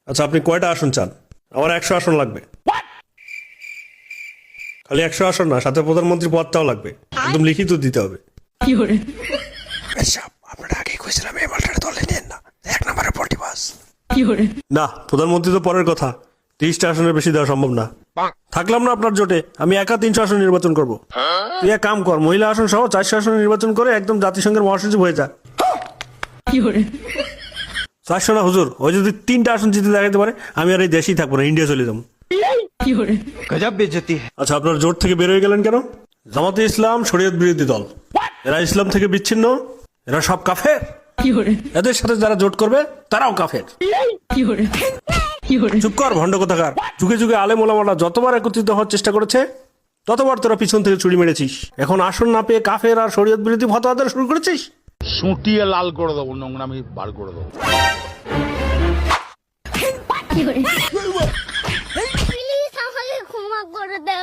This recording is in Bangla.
আচ্ছা, আপনি কয়টা আসন চান? আমার 100 আসন লাগবে। খালি 100 আসন না, সাথে প্রধানমন্ত্রী পদটাও লাগবে, একদম লিখিত দিতে হবে। আপনারা আগেই কইছিলাম এই মালটার দলে নেন না, 1 নম্বরে পল্টি বাস। না, প্রধানমন্ত্রী তো পরের কথা, 30টা আসনের বেশি দেওয়া সম্ভব না। থাকলাম না আপনার জোটে, আমি একা 300 আসন নির্বাচন করব। তুই এক কাম কর, মহিলা আসন সহ 400 আসন নির্বাচন করে একদম জাতিসংঘের মহাসচিব হয়ে যা। 400 না হুজুর, ওই যদি 3টা আসন জিতে দেখাতে পারে, আমি আর এই দেশেই থাকবো না, ইন্ডিয়া চলে যাবো। गजब बेइज्जती है। আচ্ছা, আপনার জোট থেকে বের হয়ে গেলেন কেন? জামাতে ইসলাম শরীয়ত বিরোধী দল, এরা ইসলাম থেকে বিচ্ছিন্ন, এরা সব কাফের। এদের সাথে যারা জোট করবে তারাও কাফের। চুপ কর ভণ্ড কোথাকার। যুগে যুগে আলেম ওলামারা যতবার একত্রিত হওয়ার চেষ্টা করেছে, ততবার তোরা পিছন থেকে ছুরি মেরেছিস। এখন আসন না পেয়ে কাফের আর শরীয়ত বিরোধী ফতোয়া দেওয়া শুরু করেছিস। সুটিয়ে লাল করে দেবো, নোংরামি বার করে দেবো। প্লিজ আমাকে ক্ষমা করে দাও।